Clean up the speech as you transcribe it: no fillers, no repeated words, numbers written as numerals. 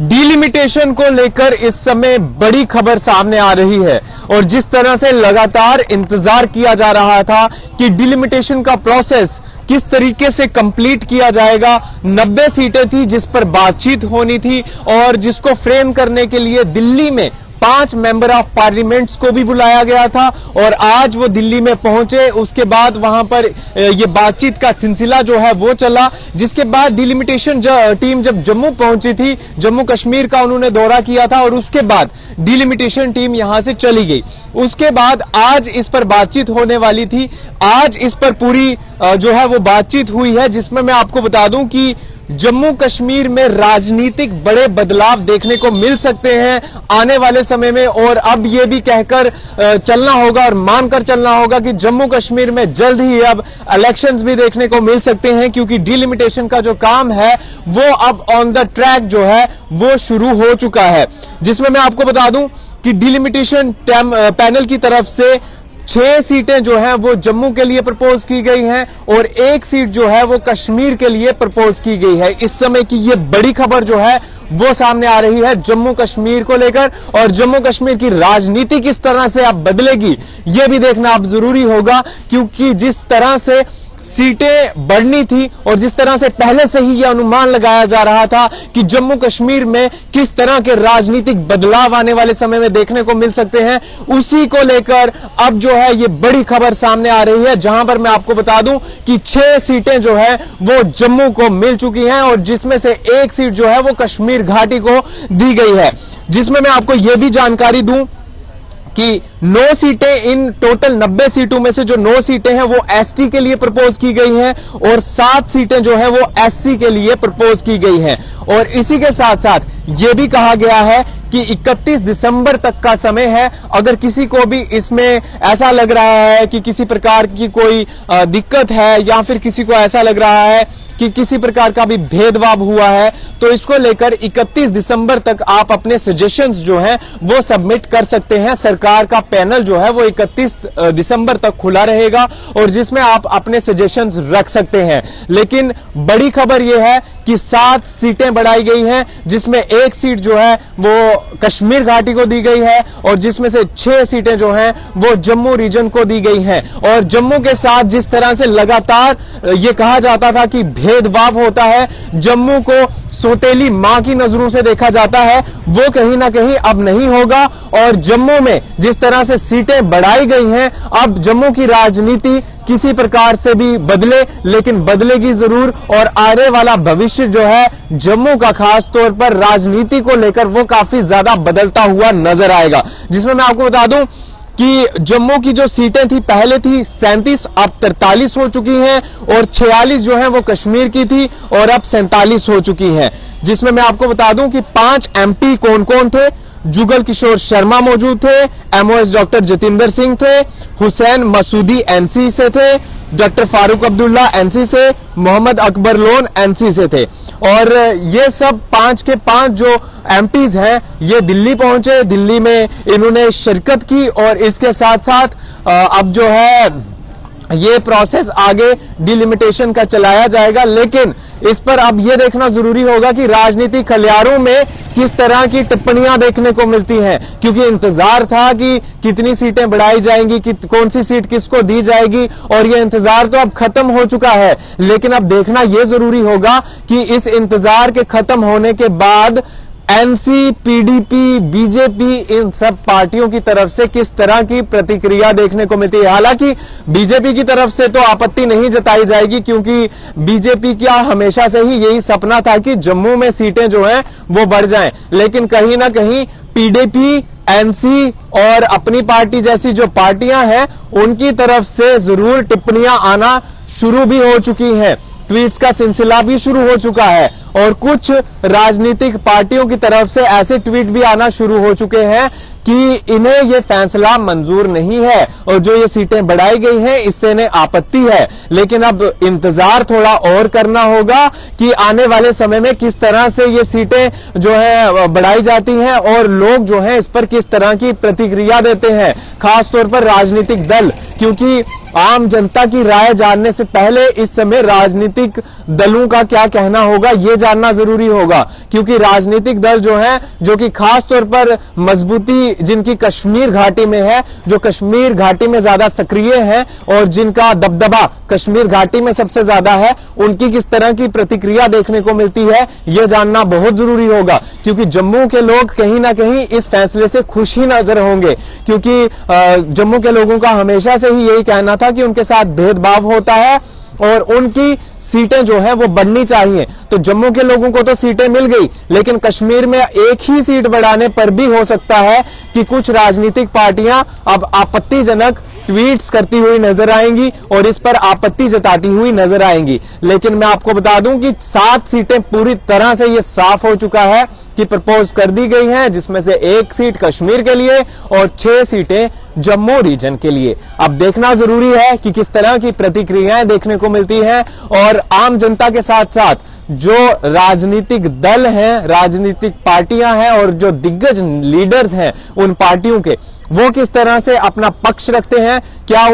Delimitation को लेकर इस समय बड़ी खबर सामने आ रही है और जिस तरह से लगातार इंतजार किया जा रहा था कि डिलिमिटेशन का प्रोसेस किस तरीके से कंप्लीट किया जाएगा। 90 सीटें थी जिस पर बातचीत होनी थी और जिसको फ्रेम करने के लिए दिल्ली में 5 मेंबर ऑफ पार्लियामेंट्स को भी बुलाया गया था और आज वो दिल्ली में पहुंचे। उसके बाद वहां पर ये बातचीत का सिलसिला जो है वो चला, जिसके बाद डिलिमिटेशन टीम जब जम्मू पहुंची थी, जम्मू कश्मीर का उन्होंने दौरा किया था और उसके बाद डिलिमिटेशन टीम यहां से चली गई। उसके बाद आज इस पर बातचीत होने वाली थी। आज इस पर पूरी जो है वो बातचीत हुई है, जिसमें मैं आपको बता दूं कि जम्मू कश्मीर में राजनीतिक बड़े बदलाव देखने को मिल सकते हैं आने वाले समय में। और अब यह भी कहकर चलना होगा और मानकर चलना होगा कि जम्मू कश्मीर में जल्द ही अब इलेक्शंस भी देखने को मिल सकते हैं, क्योंकि डिलिमिटेशन का जो काम है वो अब ऑन द ट्रैक जो है वो शुरू हो चुका है। जिसमें मैं आपको बता दूं कि डिलिमिटेशन पैनल की तरफ से 6 सीटें जो हैं वो जम्मू के लिए प्रपोज की गई हैं और 1 सीट जो है वो कश्मीर के लिए प्रपोज की गई है। इस समय की ये बड़ी खबर जो है वो सामने आ रही है जम्मू कश्मीर को लेकर, और जम्मू कश्मीर की राजनीति किस तरह से अब बदलेगी ये भी देखना अब जरूरी होगा, क्योंकि जिस तरह से सीटें बढ़नी थी और जिस तरह से पहले से ही यह अनुमान लगाया जा रहा था कि जम्मू कश्मीर में किस तरह के राजनीतिक बदलाव आने वाले समय में देखने को मिल सकते हैं, उसी को लेकर अब जो है ये बड़ी खबर सामने आ रही है, जहां पर मैं आपको बता दूं कि 6 सीटें जो है वो जम्मू को मिल चुकी हैं और जिसमें से 1 सीट जो है वो कश्मीर घाटी को दी गई है। जिसमें मैं आपको यह भी जानकारी दूं कि 9 सीटें, इन टोटल 90 सीटों में से जो 9 सीटें हैं वो एसटी के लिए प्रपोज की गई हैं और 7 सीटें जो है वो एससी के लिए प्रपोज की गई हैं। और इसी के साथ साथ ये भी कहा गया है कि 31 दिसंबर तक का समय है। अगर किसी को भी इसमें ऐसा लग रहा है कि किसी प्रकार की कोई दिक्कत है या फिर किसी को ऐसा लग रहा है कि किसी प्रकार का भी भेदभाव हुआ है, तो इसको लेकर 31 दिसंबर तक आप अपने सजेशंस जो हैं वो सबमिट कर सकते हैं। सरकार का पैनल जो है वो 31 दिसंबर तक खुला रहेगा और जिसमें आप अपने सजेशंस रख सकते हैं। लेकिन बड़ी खबर यह है कि 7 सीटें बढ़ाई गई हैं, जिसमें 1 सीट जो है वो कश्मीर घाटी को दी गई है और जिसमें से 6 सीटें जो हैं वो जम्मू रीजन को दी गई हैं। और जम्मू के साथ जिस तरह से लगातार ये कहा जाता था कि भेदभाव होता है, जम्मू को सौतेली मां की नजरों से देखा जाता है, वो कहीं ना कहीं अब नहीं होगा। और जम्मू में जिस तरह से सीटें बढ़ाई गई हैं, अब जम्मू की राजनीति किसी प्रकार से भी बदले, लेकिन बदलेगी जरूर। और आने वाला भविष्य जो है जम्मू का खास तौर पर राजनीति को लेकर वो काफी ज्यादा बदलता हुआ नजर आएगा। जिसमें मैं आपको बता दूं कि जम्मू की जो सीटें थी, पहले थी 37, अब 43 हो चुकी हैं और 46 जो है वो कश्मीर की थी और अब 47 हो चुकी हैं। जिसमें मैं आपको बता दूं कि 5 एमपी कौन कौन थे। जुगल किशोर शर्मा मौजूद थे, एमओएस डॉक्टर जतिंदर सिंह थे, हुसैन मसूदी एनसी से थे, डॉक्टर फारूक अब्दुल्ला एनसी से, मोहम्मद अकबर लोन एनसी से थे। और ये सब 5 के 5 जो एमपीज हैं ये दिल्ली पहुंचे, दिल्ली में इन्होंने शिरकत की और इसके साथ साथ अब जो है ये प्रोसेस आगे डिलिमिटेशन का चलाया जाएगा। लेकिन इस पर अब यह देखना जरूरी होगा कि राजनीतिक खलियारों में किस तरह की टिप्पणियां देखने को मिलती हैं, क्योंकि इंतजार था कि कितनी सीटें बढ़ाई जाएंगी, कि कौन सी सीट किसको दी जाएगी, और यह इंतजार तो अब खत्म हो चुका है। लेकिन अब देखना यह जरूरी होगा कि इस इंतजार के खत्म होने के बाद एनसी, पीडीपी, बीजेपी, इन सब पार्टियों की तरफ से किस तरह की प्रतिक्रिया देखने को मिलती है। हालांकि बीजेपी की तरफ से तो आपत्ति नहीं जताई जाएगी, क्योंकि बीजेपी का हमेशा से ही यही सपना था कि जम्मू में सीटें जो हैं वो बढ़ जाएं। लेकिन कहीं ना कहीं पीडीपी, एनसी और अपनी पार्टी जैसी जो पार्टियां हैं उनकी तरफ से जरूर टिप्पणियां आना शुरू भी हो चुकी हैं, ट्वीट्स का सिलसिला भी शुरू हो चुका है और कुछ राजनीतिक पार्टियों की तरफ से ऐसे ट्वीट भी आना शुरू हो चुके हैं कि इन्हें यह फैसला मंजूर नहीं है और जो ये सीटें बढ़ाई गई हैं इससे इन्हें आपत्ति है। लेकिन अब इंतजार थोड़ा और करना होगा कि आने वाले समय में किस तरह से ये सीटें जो है बढ़ाई जाती हैं और लोग जो हैं इस पर किस तरह की प्रतिक्रिया देते हैं, खास तौर पर राजनीतिक दल, क्योंकि आम जनता की राय जानने से पहले इस समय राजनीतिक दलों का क्या कहना होगा ये जानना जरूरी होगा, क्योंकि राजनीतिक दल जो हैं, जो कि खास तौर पर मजबूती जिनकी कश्मीर घाटी में है, जो कश्मीर घाटी में ज्यादा सक्रिय है और जिनका दबदबा कश्मीर घाटी में सबसे ज्यादा है, उनकी किस तरह की प्रतिक्रिया देखने को मिलती है यह जानना बहुत जरूरी होगा। क्योंकि जम्मू के लोग कहीं ना कहीं इस फैसले से खुश ही नजर होंगे, क्योंकि जम्मू के लोगों का हमेशा से ही यही कहना था कि उनके साथ भेदभाव होता है और उनकी सीटें जो है वो बढ़नी चाहिए। तो जम्मू के लोगों को तो सीटें मिल गई, लेकिन कश्मीर में एक ही सीट बढ़ाने पर भी हो सकता है कि कुछ राजनीतिक पार्टियां अब आपत्तिजनक ट्वीट्स करती हुई नजर आएंगी और इस पर आपत्ति जताती हुई नजर आएंगी। लेकिन मैं आपको बता दूं कि 7 सीटें पूरी तरह से यह साफ हो चुका है कि प्रपोज कर दी गई हैं, जिसमें से 1 सीट कश्मीर के लिए और 6 सीटें जम्मू रीजन के लिए। अब देखना जरूरी है कि किस तरह की प्रतिक्रियाएं देखने को मिलती हैं और आम जनता के साथ साथ जो राजनीतिक दल हैं, राजनीतिक पार्टियां हैं और जो दिग्गज लीडर्स हैं उन पार्टियों के, वो किस तरह से अपना पक्ष रखते हैं, क्या